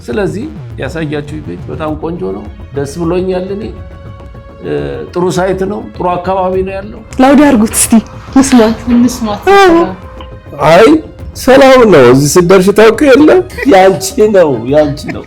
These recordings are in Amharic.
ስለዚህ ያሳያችሁ ቤት በጣም ቆንጆ ነው። ደስ ብሎኛል። እኔ ጥሩ ሳይት ነው፣ ጥሩ አካባቢ ነው ያለው። ላውዲ አድርጉት እስቲ እንስማት። አይ ሰላም ነው። እዚህ ስትደርሽ ታውቂ የለ ያንቺ ነው።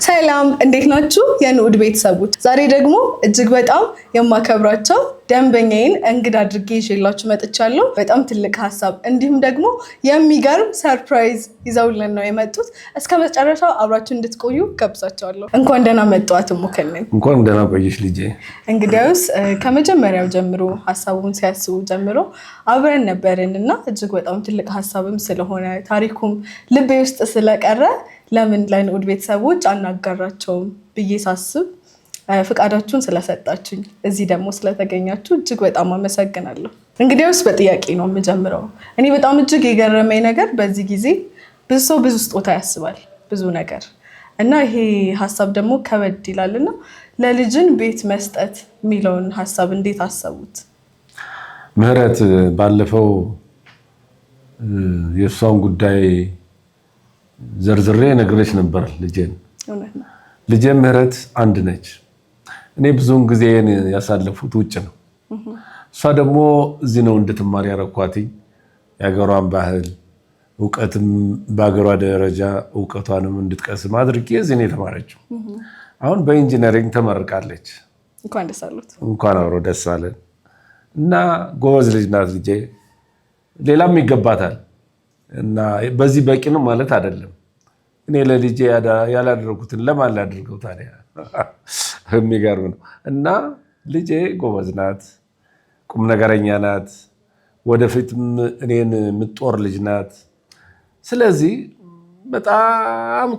ሰላም እንዴት ናችሁ የንዑድ ቤተሰቦች? ዛሬ ደግሞ እጅግ በጣም የማከብራቸው ደንበኛዬን እንግዳ አድርጌ ይዤላችሁ መጥቻለሁ። በጣም ትልቅ ሀሳብ እንዲሁም ደግሞ የሚገርም ሰርፕራይዝ ይዘውልን ነው የመጡት። እስከ መጨረሻው አብራችሁ እንድትቆዩ ጋብዛቸዋለሁ። እንኳን ደህና መጡ አቶ ሙከነን። እንኳን ደህና ቆየሽ ልጄ። እንግዲያውስ ከመጀመሪያው ጀምሮ ሀሳቡን ሲያስቡ ጀምሮ አብረን ነበርን እና እጅግ በጣም ትልቅ ሀሳብም ስለሆነ ታሪኩም ልቤ ውስጥ ስለቀረ ለምን ለንዑድ ቤተሰቦች አናጋራቸውም ብዬ ሳስብ ፍቃዳችሁን ስለሰጣችሁኝ እዚህ ደግሞ ስለተገኛችሁ እጅግ በጣም አመሰግናለሁ። እንግዲያውስ በጥያቄ ነው የምጀምረው። እኔ በጣም እጅግ የገረመኝ ነገር በዚህ ጊዜ ብዙ ሰው ብዙ ስጦታ ያስባል፣ ብዙ ነገር እና ይሄ ሀሳብ ደግሞ ከበድ ይላልና ለልጅን ቤት መስጠት የሚለውን ሀሳብ እንዴት አሰቡት? ምህረት ባለፈው የእሷን ጉዳይ ዘርዝሬ ነግሬሽ ነበር። ልጄን ምህረት አንድ ነች። እኔ ብዙውን ጊዜ ያሳለፉት ውጭ ነው። እሷ ደግሞ እዚህ ነው እንድትማር ያረኳትኝ። የሀገሯን ባህል እውቀትም በሀገሯ ደረጃ እውቀቷንም እንድትቀስም አድርጌ እዚህ ነው የተማረችው። አሁን በኢንጂነሪንግ ተመርቃለች። እንኳን ደስ አሉት። እንኳን አብሮ ደስ አለን። እና ጎበዝ ልጅ ናት ልጄ። ሌላም ይገባታል እና በዚህ በቂ ነው ማለት አይደለም። እኔ ለልጄ ያላደረጉትን ለማን ላድርገው ታዲያ? የሚገርም ነው። እና ልጄ ጎበዝ ናት፣ ቁም ነገረኛ ናት፣ ወደፊትም እኔን የምትጦር ልጅ ናት። ስለዚህ በጣም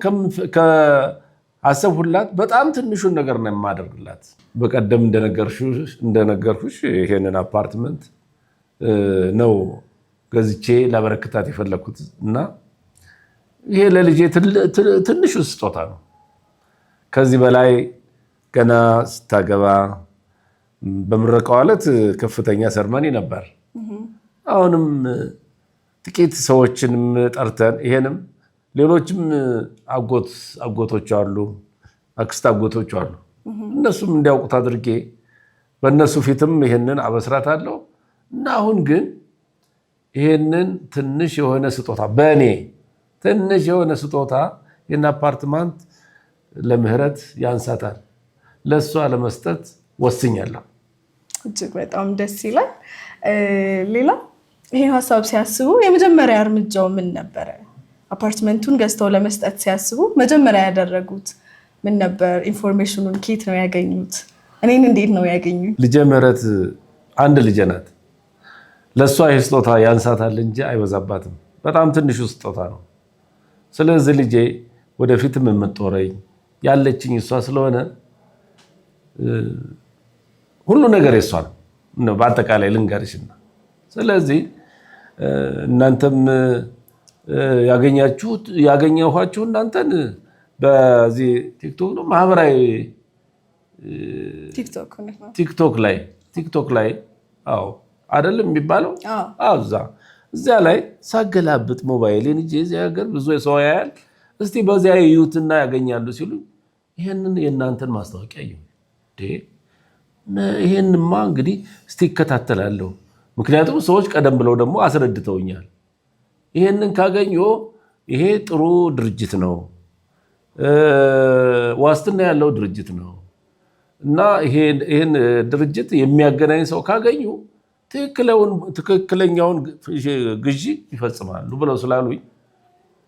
ከአሰብሁላት በጣም ትንሹን ነገር ነው የማደርግላት። በቀደም እንደነገርኩሽ ይሄንን አፓርትመንት ነው ገዝቼ ላበረክታት የፈለኩት እና ይሄ ለልጄ ትንሹ ስጦታ ነው። ከዚህ በላይ ገና ስታገባ በምረቃው ዕለት ከፍተኛ ሰርመኒ ነበር። አሁንም ጥቂት ሰዎችንም ጠርተን ይሄንም ሌሎችም አጎቶች አሉ፣ አክስት አጎቶች አሉ። እነሱም እንዲያውቁት አድርጌ በእነሱ ፊትም ይሄንን አበስራታለሁ እና አሁን ግን ይሄንን ትንሽ የሆነ ስጦታ በእኔ ትንሽ የሆነ ስጦታ ይህን አፓርትማንት ለምህረት ያንሳታል፣ ለእሷ ለመስጠት ወስኛለሁ። እጅግ በጣም ደስ ይላል። ሌላ ይሄን ሀሳብ ሲያስቡ የመጀመሪያ እርምጃው ምን ነበረ? አፓርትመንቱን ገዝተው ለመስጠት ሲያስቡ መጀመሪያ ያደረጉት ምን ነበር? ኢንፎርሜሽኑን ኬት ነው ያገኙት? እኔን እንዴት ነው ያገኙት? ልጄ ምህረት አንድ ልጄ ናት። ለእሷ ይህ ስጦታ ያንሳታል እንጂ አይበዛባትም። በጣም ትንሹ ስጦታ ነው። ስለዚህ ልጄ ወደፊትም የምትጦረኝ ያለችኝ እሷ ስለሆነ ሁሉ ነገር የሷ ነው። በአጠቃላይ ልንገርሽና ስለዚህ እናንተም ያገኘኋችሁ እናንተን በዚህ ቲክቶክ ነው ማህበራዊ ቲክቶክ ላይ አዎ አይደለም የሚባለው? እዚያ ላይ ሳገላብጥ ሞባይሌን እጄ እዚያ ሀገር ብዙ ሰው ያያል፣ እስቲ በዚያ ይዩትና ያገኛሉ ሲሉ ይሄንን የእናንተን ማስታወቂያ ይዩ። ይሄንማ እንግዲህ እስቲ ይከታተላለሁ። ምክንያቱም ሰዎች ቀደም ብለው ደግሞ አስረድተውኛል። ይሄንን ካገኘ ይሄ ጥሩ ድርጅት ነው፣ ዋስትና ያለው ድርጅት ነው እና ይሄን ድርጅት የሚያገናኝ ሰው ካገኙ ትክክለኛውን ግዢ ይፈጽማሉ ብለው ስላሉኝ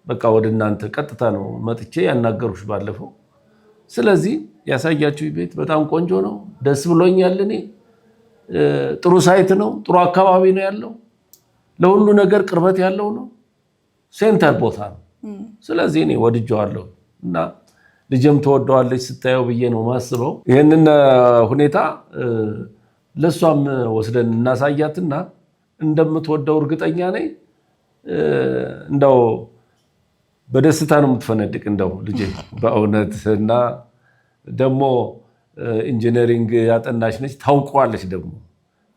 በቃ ወደ እናንተ ቀጥታ ነው መጥቼ ያናገሩሽ ባለፈው። ስለዚህ ያሳያችሁ ቤት በጣም ቆንጆ ነው፣ ደስ ብሎኛል። እኔ ጥሩ ሳይት ነው፣ ጥሩ አካባቢ ነው ያለው፣ ለሁሉ ነገር ቅርበት ያለው ነው፣ ሴንተር ቦታ ነው። ስለዚህ እኔ ወድጀዋለሁ እና ልጅም ተወደዋለች ስታየው ብዬ ነው ማስበው። ይህንን ሁኔታ ለሷም ወስደን እናሳያትና እንደምትወደው እርግጠኛ ነኝ። እንደው በደስታ ነው የምትፈነድቅ እንደው ልጄ በእውነት። እና ደግሞ ኢንጂነሪንግ ያጠናች ነች፣ ታውቋለች ደግሞ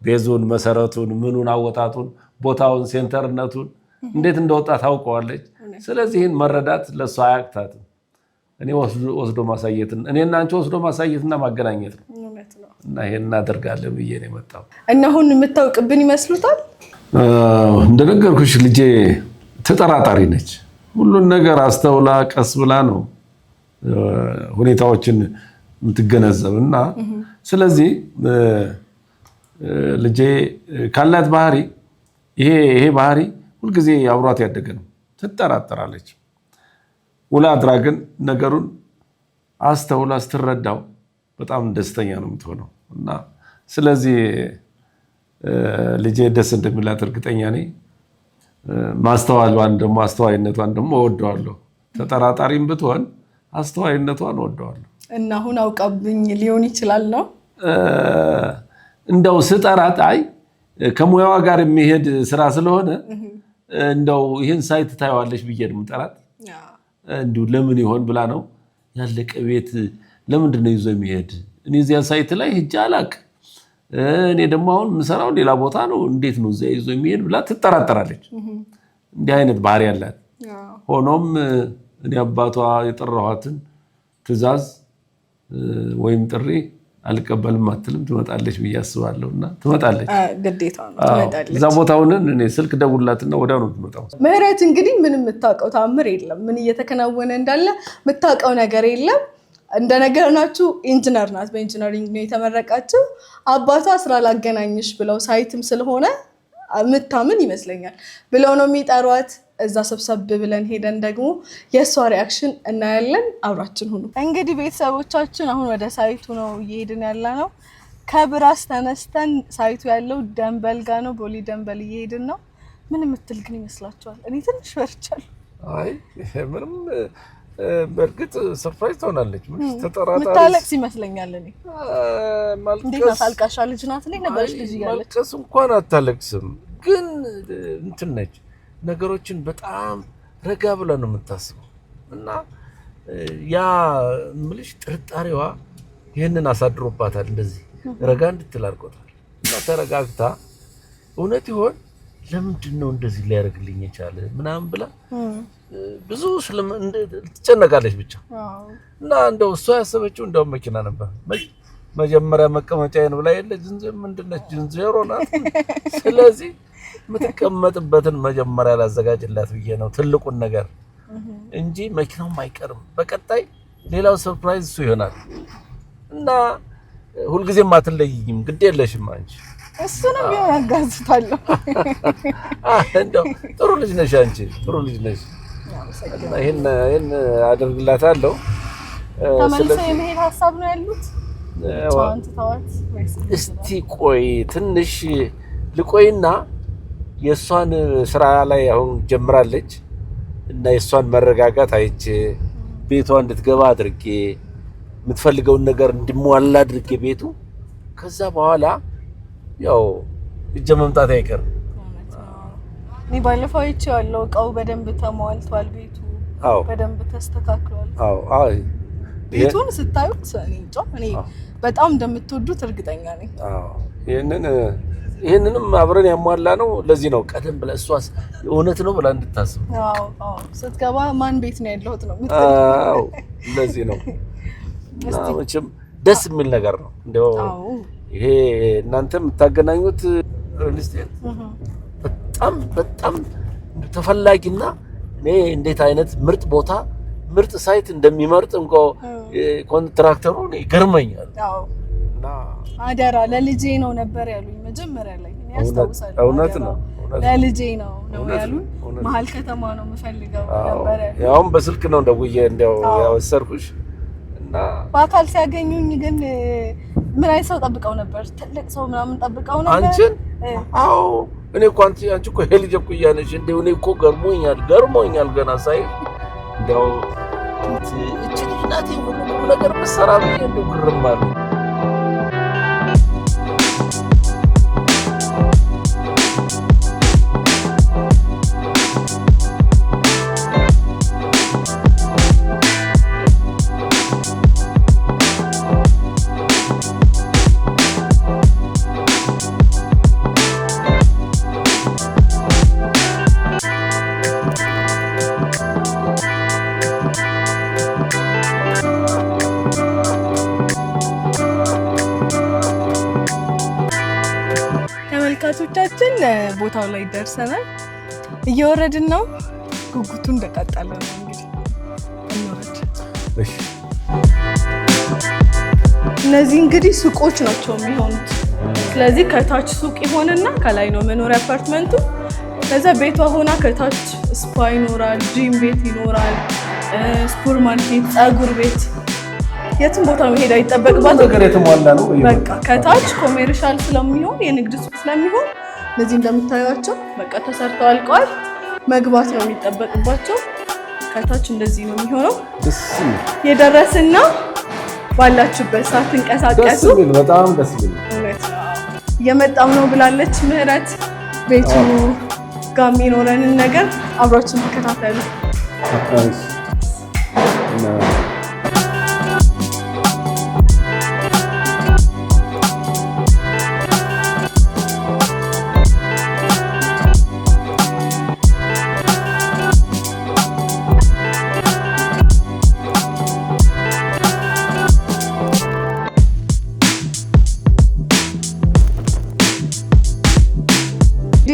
ቤዙን፣ መሰረቱን፣ ምኑን፣ አወጣጡን ቦታውን ሴንተርነቱን እንዴት እንደወጣ ታውቀዋለች። ስለዚህ ይህን መረዳት ለእሷ አያቅታትም። እኔ ወስዶ ማሳየትን እኔና አንቺ ወስዶ ማሳየትና ማገናኘት ነው እና ይሄን እናደርጋለን ብዬ ነው የመጣው። እና አሁን የምታውቅብን ይመስሉታል? እንደነገርኩሽ ልጄ ተጠራጣሪ ነች። ሁሉን ነገር አስተውላ ቀስ ብላ ነው ሁኔታዎችን የምትገነዘብ እና ስለዚህ ልጄ ካላት ባህሪ ይሄ ባህሪ ሁልጊዜ አብሯት ያደገ ነው። ትጠራጠራለች። ውላ አድራ ግን ነገሩን አስተውላ ስትረዳው በጣም ደስተኛ ነው የምትሆነው እና ስለዚህ ልጄ ደስ እንደሚላት እርግጠኛ ነኝ። ማስተዋሏን ደግሞ አስተዋይነቷን ደግሞ እወደዋለሁ። ተጠራጣሪም ብትሆን አስተዋይነቷን እወደዋለሁ። እና አሁን አውቃብኝ ሊሆን ይችላል ነው እንደው ስጠራት አይ ከሙያዋ ጋር የሚሄድ ስራ ስለሆነ እንደው ይህን ሳይት ታየዋለች ብዬ ነው የምጠራት። እንዲሁ ለምን ይሆን ብላ ነው ያለቀ ቤት ለምንድን ነው ይዞ የሚሄድ? እኔ እዚያ ሳይት ላይ ሂጅ አላውቅም። እኔ ደግሞ አሁን የምሰራው ሌላ ቦታ ነው፣ እንዴት ነው እዚያ ይዞ የሚሄድ ብላ ትጠራጠራለች። እንዲህ አይነት ባህሪ ያላት። ሆኖም እኔ አባቷ የጠራኋትን ትዕዛዝ ወይም ጥሪ አልቀበልም አትልም፣ ትመጣለች ብዬ አስባለሁ። እና ትመጣለች፣ ግዴታ ነው ትመጣለች። እዛ ቦታውንን እኔ ስልክ ደውላትና ወዲያው ነው ትመጣው። ምህረት እንግዲህ ምንም የምታውቀው ታምር የለም፣ ምን እየተከናወነ እንዳለ የምታውቀው ነገር የለም። እንደነገርናችሁ ኢንጂነር ናት፣ በኢንጂነሪንግ ነው የተመረቃችው። አባቷ ስራ ላገናኝሽ ብለው ሳይትም ስለሆነ ምታምን ይመስለኛል ብለው ነው የሚጠሯት። እዛ ሰብሰብ ብለን ሄደን ደግሞ የእሷ ሪአክሽን እናያለን። አብራችን ሁኑ። እንግዲህ ቤተሰቦቻችን አሁን ወደ ሳይቱ ነው እየሄድን ያለ ነው። ከብራስ ተነስተን ሳይቱ ያለው ደንበል ጋ ነው፣ ቦሌ ደንበል እየሄድን ነው። ምን የምትል ግን ይመስላችኋል? እኔ ትንሽ ፈርቻለሁ። አይ ምንም በእርግጥ ሰርፕራይዝ ትሆናለች። ተጠራጣሪ ምታለቅስ ይመስለኛል። እኔ እንዴት ናት? አልቃሻ ልጅ ናት። እንዴት ነበረች ልጅ እያለች? ማልቀስ እንኳን አታለቅስም፣ ግን እንትን ነች። ነገሮችን በጣም ረጋ ብላ ነው የምታስበው እና ያ ምልሽ ጥርጣሬዋ ይህንን አሳድሮባታል። እንደዚህ ረጋ እንድትል አድርጎታል እና ተረጋግታ እውነት ይሆን ለምንድን ነው እንደዚህ ሊያደርግልኝ የቻለ ምናምን ብላ ብዙ ትጨነቃለች ብቻ። እና እንደው እሷ ያሰበችው እንደው መኪና ነበር። መጀመሪያ መቀመጫዬን ብላ የለ ምንድነች ዝንጀሮ ናት። ስለዚህ የምትቀመጥበትን መጀመሪያ ላዘጋጅላት ብዬ ነው ትልቁን ነገር እንጂ መኪናውም አይቀርም። በቀጣይ ሌላው ሰርፕራይዝ እሱ ይሆናል እና ሁልጊዜም አትለይኝም፣ ግድ የለሽም አንቺ። እሱንም ቢሆን አጋዝታለሁ። እንደው ጥሩ ልጅ ነሽ አንቺ፣ ጥሩ ልጅ ነሽ። ይሄን አደርግላታለሁ። ተመልሰው የመሄድ ሀሳብ ነው ያሉት። እስቲ ቆይ ትንሽ ልቆይና የእሷን ስራ ላይ አሁን ጀምራለች እና የእሷን መረጋጋት አይቼ ቤቷ እንድትገባ አድርጌ የምትፈልገውን ነገር እንዲሟላ አድርጌ ቤቱ ከዛ በኋላ ያው እጀ መምጣት አይቀርም። እኔ ባለፈው አይቼዋለሁ። እቃው በደንብ ተሟልቷል፣ ቤቱ በደንብ ተስተካክሏል። አዎ ቤቱን ስታዩት እኔ በጣም እንደምትወዱት እርግጠኛ ነኝ። ይሄንንም አብረን ያሟላ ነው። ለዚህ ነው ቀደም ብላ እሷስ እውነት ነው ብላ እንድታስብ። ስትገባ ማን ቤት ነው ያለሁት ነው። ለዚህ ነው መቼም ደስ የሚል ነገር ነው። እንደው ይሄ እናንተ የምታገናኙት ሪልስቴት በጣም ተፈላጊና እኔ እንዴት አይነት ምርጥ ቦታ ምርጥ ሳይት እንደሚመርጥ እንኳን ኮንትራክተሩ ይገርመኛል። እና አደራ ለልጄ ነው ነበር ያሉኝ መጀመሪያ ላይ። እኔ አስታውሳለሁ። እውነት ነው ለልጄ ነው ያሉኝ። መሀል ከተማ ነው የምፈልገው ነበር። ያውም በስልክ ነው ደውዬ እንደው ያወሰርኩሽ እና በአካል ሲያገኙኝ ግን ምን አይነት ሰው ጠብቀው ነበር? ትልቅ ሰው ምናምን ጠብቀው ነበር አንቺን? አዎ እኔ እኮ አንቺ እኮ ሄልጅ እኮ እያለሽ እንደው እኔ እኮ ገርሞኛል ገና ሳይ እንደው እቺ ልጅ ናት ሁሉ ነገር መሰራ ብዬ እንደው ግርም አለ። ተመልካቾቻችን ቦታው ላይ ደርሰናል። እየወረድን ነው። ጉጉቱ እንደቀጠለ ነው። እንግዲህ እንወረድ። እሺ እነዚህ እንግዲህ ሱቆች ናቸው የሚሆኑት። ስለዚህ ከታች ሱቅ ይሆንና ከላይ ነው መኖሪያ አፓርትመንቱ። ከዛ ቤቷ ሆና ከታች ስፓ ይኖራል፣ ጂም ቤት ይኖራል፣ ሱፐር ማርኬት፣ ፀጉር ቤት፣ የትም ቦታ መሄድ አይጠበቅባት ነገር የተሟላ ነው። በቃ ከታች ኮሜርሻል ስለሚሆን የንግድ ሱቅ ስለሚሆን እነዚህ እንደምታዩቸው በቃ ተሰርተው አልቀዋል። መግባት ነው የሚጠበቅባቸው። ከታች እንደዚህ ነው የሚሆነው። የደረስና ባላችሁበት ሰዓት እንቀሳቀሱ። በጣም ደስ ይላል። እየመጣው ነው ብላለች ምህረት። ቤቱ ጋር የሚኖረንን ነገር አብራችን ተከታተሉ።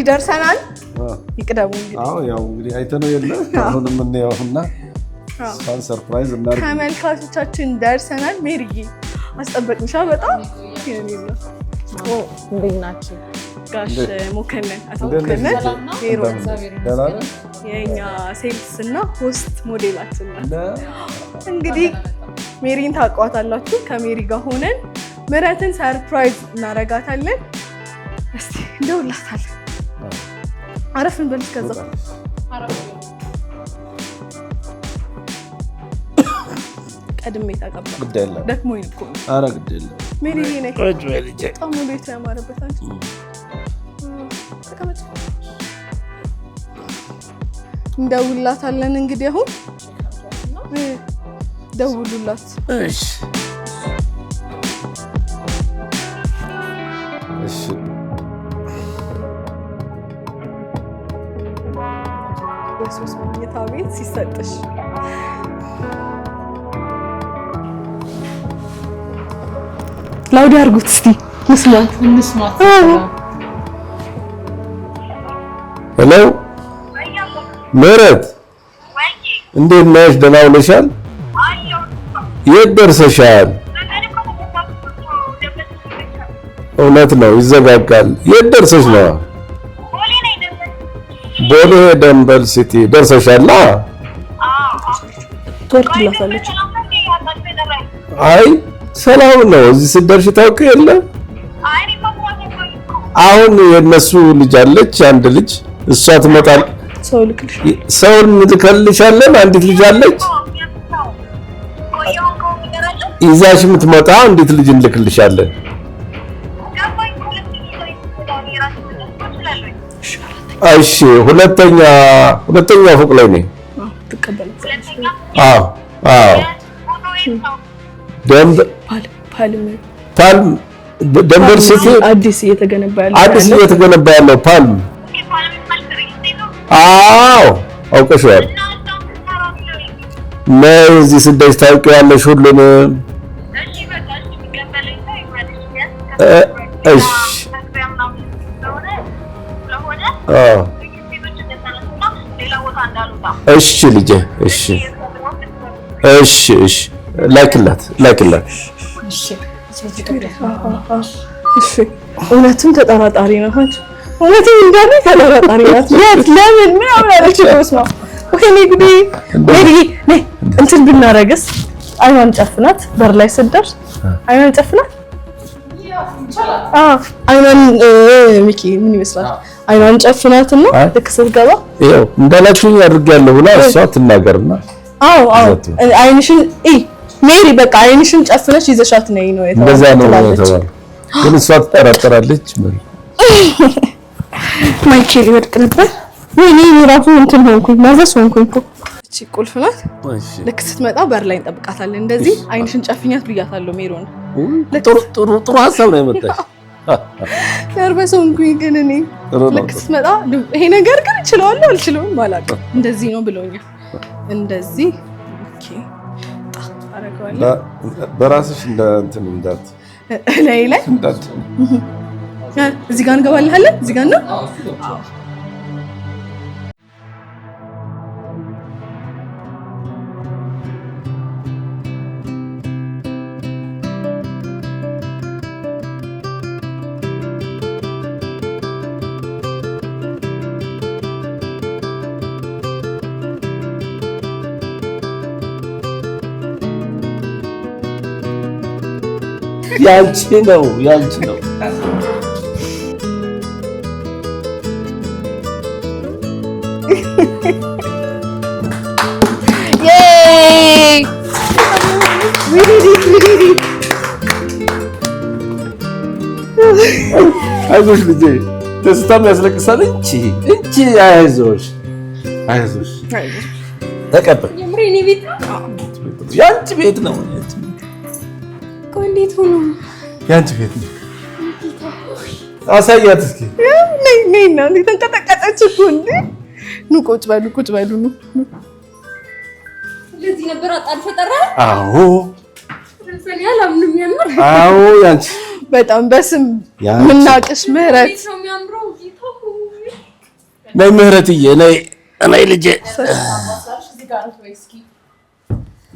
ደርሰናል። ይቅደሙ እንግዲህ። አዎ ያው እንግዲህ አይተነው የለ አሁን ምን ያውና ሳን ሰርፕራይዝ እና ተመልካቾቻችን ደርሰናል። ሜሪዬ አስጠበቅንሻ በጣም ይሄን ነው። እንዴት ናችሁ? ጋሽ ሞከነን አቶ ሞከነን የኛ ሴልስ እና ሆስት ሞዴላችን ነው። እንግዲህ ሜሪን ታውቋታላችሁ። ከሜሪ ጋር ሆነን ምህረትን ሰርፕራይዝ እናረጋታለን። እስቲ እንደውላታለን። አረፍ እንበል። ከዛ ቀድሜ ታቀባ ደክሞኝ እኮ ኧረ ግድ የለም ሜሪ ነኝ። በጣም ቤት ያማረበት አንቺ ተቀመጭ። እንደውላታለን። እንግዲህ አሁን ደውሉላት። እሺ እሺ የሶስት መኝታ ቤት ሲሰጥሽ ላውድ አድርጉት እስቲ እንስማት። ሄሎ ምህረት፣ እንዴት ነሽ? ደህና ውለሻል? የት ደርሰሻል? እውነት ነው ይዘጋጋል። የት ደርሰሽ ነው? ቦሌ ደንበል ሲቲ ደርሰሻል? ትወርድላታለች። አይ ሰላም ነው። እዚህ ስትደርሽ ታውቂ የለ አሁን የነሱ ልጅ አለች፣ አንድ ልጅ እሷ ትመጣል። ሰው ልክልሻለን። አንዲት ልጅ አለች ይዛሽ የምትመጣ አንዲት ልጅ እንልክልሻለን። እሺ ሁለተኛ ፎቅ ላይ ነኝ። አዎ አዎ ፓልም ደንበል ሲቲ አዲስ እየተገነባ ያለው ፓልም። አዎ አውቀሽዋል። ነይ እዚህ ስደሽ ታውቂያለሽ ሁሉንም። እሺ እሺ ልጄ እሺ እሺ እሺ ላይክላት። እሺ እውነትም ተጠራጣሪ ነው። እውነትም እንዳለ ተጠራጣሪ ናት። ለምን ምን አላለች ነው? ኦኬ እንግዲህ ነይ እንትን ብናረግስ? አይኗን ጨፍናት። በር ላይ ስትደርስ አይኗን ጨፍናት። አይኗን ሚኪ ምን ይመስላል? አይኗን ጨፍናትና ልክ ስትገባ ይኸው እንዳላችሁኝ አድርጌያለሁ ብላ እሷ ትናገርና አዎ አይንሽን ሜሪ በቃ አይንሽን ጨፍነሽ ይዘሻት ነይ ነው የተባለው። እንደዛ ነው የተባለው። ግን እሷ ትጠራጠራለች። ማይኬል ይወድቅ ነበር። ወይኔ ራሱ እንትን ሆንኩኝ፣ ነርቨስ ሆንኩኝ እኮ። እቺ ቁልፍ ናት። ልክ ስትመጣ በር ላይ እንጠብቃታለን። እንደዚህ አይንሽን ጨፍኛት ብያታለሁ ሜሮን። ጥሩ ሀሳብ ነው የመጣሽ። ነርቨስ ሆንኩኝ ግን እኔ ልክ ስትመጣ ይሄ ነገር ግን እችለዋለሁ አልችለውም አላውቅም። እንደዚህ ነው ብሎኛል። እንደዚህ ኦኬ በራስሽ እንትን እንዳት ላይ እዚህ ጋር እንገባለን። እዚህ ጋር ነው። ያንቺ ነው ያንቺ ነው። አይዞሽ ልጄ ደስታም ያስለቅሳል። እንቺ አይዞሽ አይዞሽ ተቀበል። ያንቺ ቤት ነው። እንዴት ሆኖ ያንቺ ቤት ነው። አሳያት እስኪ። ነይ ነው ተንቀጠቀጠች እኮ እንዴ። ኑ ቁጭ በሉ ኑ። ለዚህ ነበር አጣል ፈጠራ። አዎ ረሰን ያላምንም ያምር። አዎ ያንቺ በጣም በስም ምናቅሽ ምህረት ነው የሚያምረው። ነይ ምህረትዬ ነይ ልጄ እዚህ ጋር ነው እስኪ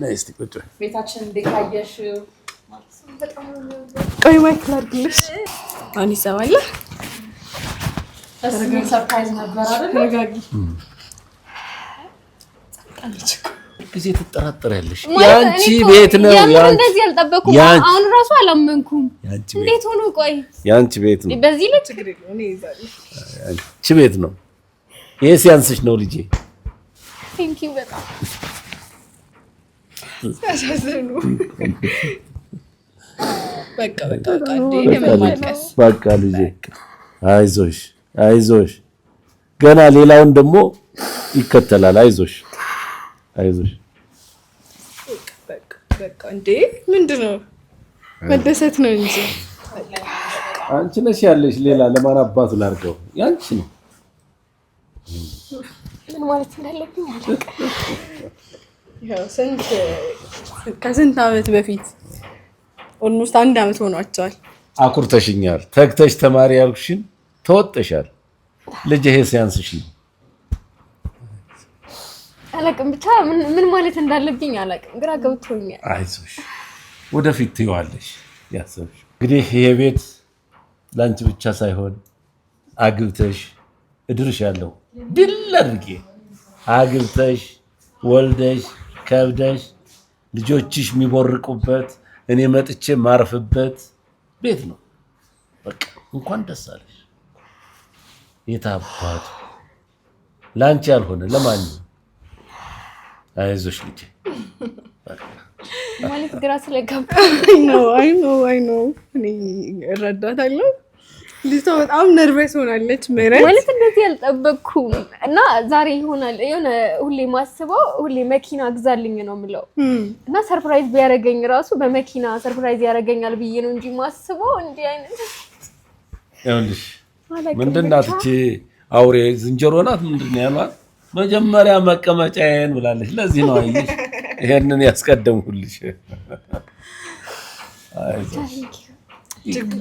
ነይ እስቲ ቁጭ በይ። ቤታችን እንደካየሽ ቆይ ማይክ ላድርግልሽ። አሁን ይሰማል። ሰርፕራይዝ ነበር አይደል? ተረጋጊ። ጊዜ ትጠራጠሪያለሽ። ያንቺ ቤት ነው። እንደዚህ አልጠበኩም። አሁን ራሱ አላመንኩም። እንዴት ሆኖ? ቆይ ያንቺ ቤት ነው። በዚህ ልጅ ያንቺ ቤት ነው። ይሄ ሲያንስሽ ነው ልጄ። ቴንክ ዩ በጣም ያሳዝኑ። በቃ ልጄ አይዞሽ ገና ሌላውን ደግሞ ይከተላል። አይዞሽ በቃ እንዴ ምንድን ነው? መደሰት ነው እንጂ አንቺ ነሽ ያለሽ። ሌላ ለማን አባቱ ላድርገው? ያንቺ ነው። ምን ማለት እንዳለብኝ አላውቅም። ያው ከስንት ዓመት በፊት ኦልሞስት 1 ዓመት ሆኗቸዋል። አኩርተሽኛል። ተግተሽ ተማሪ ያልኩሽን ተወጥተሻል። ልጅ ይሄ ሲያንስሽ ነው። አላውቅም ብቻ ምን ማለት እንዳለብኝ አላውቅም። ግራ ገብቶኛል። አይዞሽ ወደፊት ትይዋለሽ። ያሰብሽ እንግዲህ ይሄ ቤት ላንቺ ብቻ ሳይሆን አግብተሽ እድርሻለሁ ድል አድርጌ አግብተሽ ወልደሽ ከብደሽ ልጆችሽ የሚቦርቁበት እኔ መጥቼ ማርፍበት ቤት ነው። በቃ እንኳን ደስ አለሽ። የታባቱ ላንቺ ያልሆነ ለማን? አይዞሽ ልጄ። ማለት ግራ ስለገባኝ ነው። አይ ኖ እኔ እረዳታለሁ። ልጅቷ በጣም ነርቨስ ሆናለች። ማለት እንደዚህ አልጠበቅኩም እና ዛሬ ይሆናል የሆነ ሁሌ ማስበው ሁሌ መኪና ግዛልኝ ነው የምለው እና ሰርፕራይዝ ቢያደርገኝ ራሱ በመኪና ሰርፕራይዝ ያደርገኛል ብዬ ነው እንጂ ማስበው እንዲህ አይነት ይኸውልሽ ምንድን ናት እቺ አውሬ ዝንጀሮ ናት ምንድን ነው ያሏት? መጀመሪያ መቀመጫዬን ብላለች። ለዚህ ነው አየሽ ይሄንን ያስቀደምኩልሽ። አይዞሽ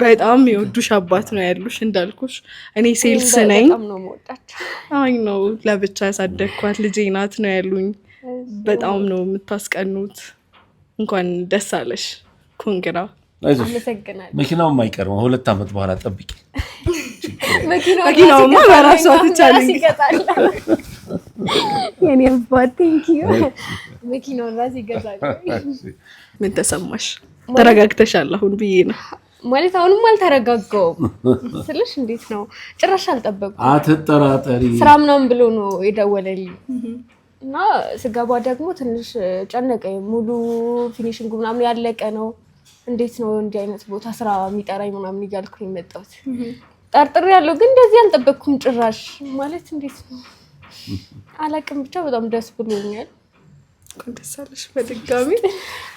በጣም የወዱሽ አባት ነው ያሉሽ። እንዳልኩሽ እኔ ሴልስ ነኝ። አይ ነው ለብቻ ያሳደግኳት ልጄ ናት ነው ያሉኝ። በጣም ነው የምታስቀኑት። እንኳን ደስ አለሽ። ኮንግራ። መኪናውም አይቀርም። 2 ዓመት በኋላ ጠብቂ። መኪናውማ በራሷ ትቻለኝ። የኔ አባት ቴንክ ዩ። መኪናውን ራስ ይገዛል። ምን ተሰማሽ? ተረጋግተሻል አሁን ብዬ ነው ማለት አሁንም አልተረጋጋውም ስልሽ እንዴት ነው ጭራሽ አልጠበቅኩም። አትጠራጠሪ ስራ ምናምን ብሎ ነው የደወለልኝ እና ስገባ ደግሞ ትንሽ ጨነቀኝ። ሙሉ ፊኒሽንግ ምናምን ያለቀ ነው። እንዴት ነው እንዲህ አይነት ቦታ ስራ የሚጠራኝ ምናምን እያልኩኝ መጣሁት። ጠርጥሬ ያለው ግን እንደዚህ አልጠበቅኩም ጭራሽ። ማለት እንዴት ነው አላውቅም ብቻ በጣም ደስ ብሎኛል። ደስ አለሽ በድጋሚ።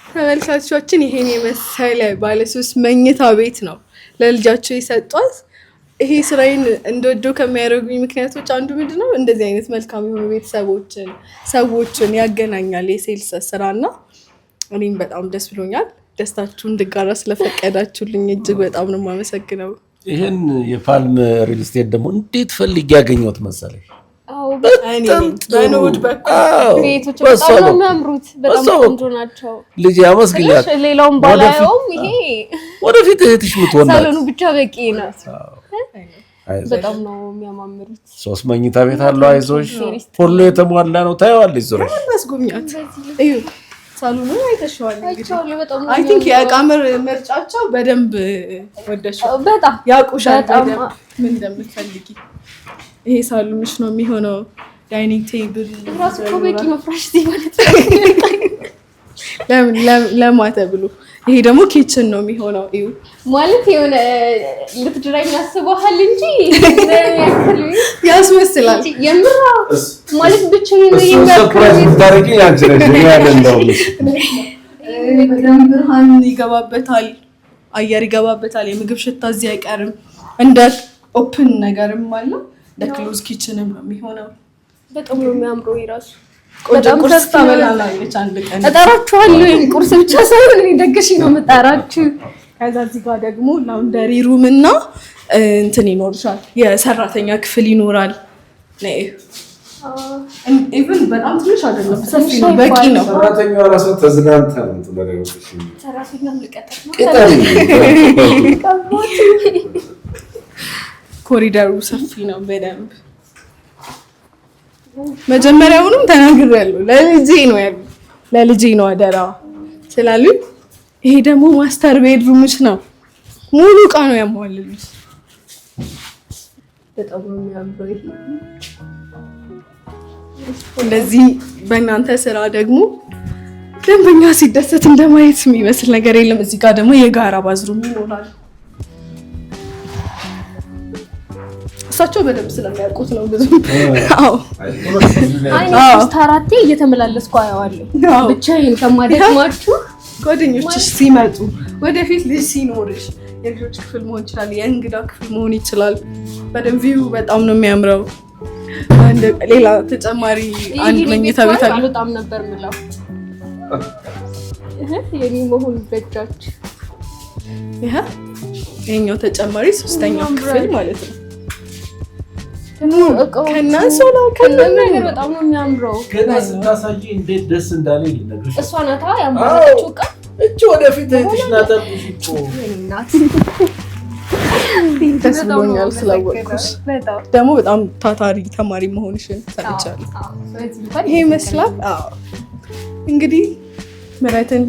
ተመልካቾቻችን ይሄን የመሰለ ባለ 3 መኝታ ቤት ነው ለልጃቸው የሰጧት። ይሄ ስራዬን እንደወደው ከሚያደርጉኝ ምክንያቶች አንዱ ምንድነው እንደዚህ አይነት መልካም የሆኑ ሰዎችን ያገናኛል የሴልስ ስራና እኔም በጣም ደስ ብሎኛል። ደስታችሁን እንድጋራ ስለፈቀዳችሁልኝ እጅግ በጣም ነው የማመሰግነው። ይሄን የፓልም ሪል ስቴት ደግሞ እንዴት ፈልጌ ያገኘሁት መሰለሽ? በንዑድ በኩል ቤቶች በጣም ነው የሚያምሩት። በጣም ቆንጆ ናቸው። ልጅ ያመስግኛት። ሌላውን ባላየውም ይሄ ወደፊት እህትሽ ምትሆን ሳሎኑ ብቻ በቂ ነው። በጣም ነው የሚያማምሩት። 3 መኝታ ቤት አለው። አይዞሽ ሁሉ የተሟላ ነው። ታየዋለሽ ዙሪያ ማስጎብኛት እዩ። ሳሎኑን አይተሽዋል እንግዲህ። አይ ቲንክ የዕቃ ምርጫቸው በደንብ ወደሽው። በጣም ያውቁሻል ምን እንደምትፈልጊ። ይሄ ሳሎንሽ ነው የሚሆነው። ዳይኒንግ ቴብል ራሱ እኮ በቂ ነው። ፍራሽ ማለት ለማተ ብሎ ይሄ ደግሞ ኪችን ነው የሚሆነው። እዩ ማለት የሆነ ልትድራኝ ያስበሃል እንጂ ያስመስላል። የምራ ማለት ብቻዬን ነው የሚያደርግ ብርሃን ይገባበታል፣ አየር ይገባበታል። የምግብ ሽታ እዚህ አይቀርም። እንደ ኦፕን ነገርም አለው። ለክሎዝ ኪችንም ነው የሚሆነው። በጣም ነው የሚያምረው። ይራሱ በጣም ቁርስ ታበላላለች አንድ ቀን። እጠራችኋለሁ። ቁርስ ብቻ ሳይሆን እኔ ደግሽ ነው የምጠራችሁ። ከዛ እዚህ ጋር ደግሞ ላውንደሪ ሩም እና እንትን ይኖርሻል። የሰራተኛ ክፍል ይኖራል። ነይ ኢቭን በጣም ትንሽ አይደለም፣ ሰፊ ነው፣ በቂ ነው። ሰራተኛዋ ራሷ ተዝናንታ ነው ትለረውሽ። ሰራተኛም ልቀጥል ነው። ኮሪደሩ ሰፊ ነው በደንብ። መጀመሪያውንም ተናግሬያለሁ። ለልጄ ነው አደራ ስላሉኝ። ይሄ ደግሞ ማስተር ቤድሩምሽ ነው። ሙሉ ዕቃ ነው ያሟልልሽ። በጣም ነው የሚያምረው። ይሄ እንደዚህ በእናንተ ስራ ደግሞ ደንበኛ ሲደሰት እንደማየት የሚመስል ነገር የለም። እዚህ ጋር ደግሞ የጋራ ባዝሩም ይኖራል። እሳቸው በደንብ ስለሚያውቁት ነው ብዙ። አዎ አይ ነው 4 እየተመላለስኩ አያዋለሁ። ብቻዬን ከማደክማችሁ ጓደኞችሽ ሲመጡ ወደፊት ልጅ ሲኖርሽ የልጆች ክፍል መሆን ይችላል፣ የእንግዳ ክፍል መሆን ይችላል። በደንብ ቪው በጣም ነው የሚያምረው። ሌላ ተጨማሪ አንድ መኝታ ቤት አለ። በጣም ነበር የምለው የኔ መሆን በጃች። ይሄኛው ተጨማሪ 3ኛው ክፍል ማለት ነው። ከናሶላ ከነገር በጣም ነው የሚያምረው። ገና ስታሳጂ እንዴት ደስ እንዳለኝ ልነግርሽ። እሷ ናታ ያማረችው ዕቃ እቺ ወደፊት እህትሽ ናታብሽ እኮ እናት ደስ ብሎኛል ስላወቅኩሽ። ደግሞ በጣም ታታሪ ተማሪ መሆንሽን ሰምቻለሁ። ይሄ ይመስላል። እንግዲህ ምራትን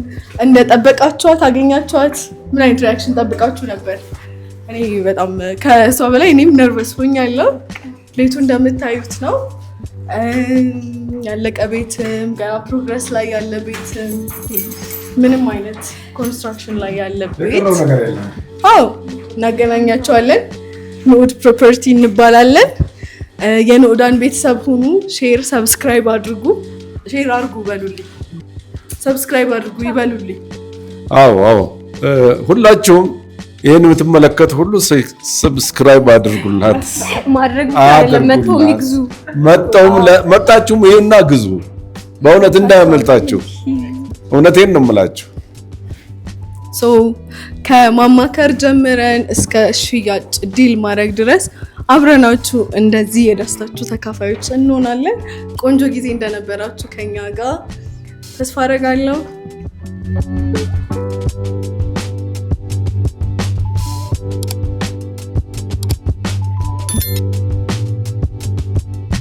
እንደጠበቃችኋት አገኛችኋት? ምን አይነት ሪያክሽን ጠብቃችሁ ነበር? እኔ በጣም ከእሷ በላይ እኔም ነርቨስ ሆኛለሁ። ቤቱ እንደምታዩት ነው። ያለቀ ቤትም ገና ፕሮግረስ ላይ ያለ ቤትም ምንም አይነት ኮንስትራክሽን ላይ ያለ ቤት እናገናኛቸዋለን። ንዑድ ፕሮፐርቲ እንባላለን። የንዑዳን ቤተሰብ ሁኑ። ሼር ሰብስክራይብ አድርጉ። ሼር አድርጉ በሉልኝ። ሰብስክራይብ አድርጉ ይበሉልኝ። አዎ ሁላችሁም ይሄን የምትመለከቱ ሁሉ ሰብስክራይብ አድርጉላት። ማድረግ መጣችሁም ይሄና ግዙ። በእውነት እንዳያመልጣችሁ። እውነቴን ነው የምላችሁ። ከማማከር ጀምረን እስከ ሽያጭ ዲል ማድረግ ድረስ አብረናችሁ እንደዚህ የደስታችሁ ተካፋዮች እንሆናለን። ቆንጆ ጊዜ እንደነበራችሁ ከኛ ጋር ተስፋ አደርጋለሁ።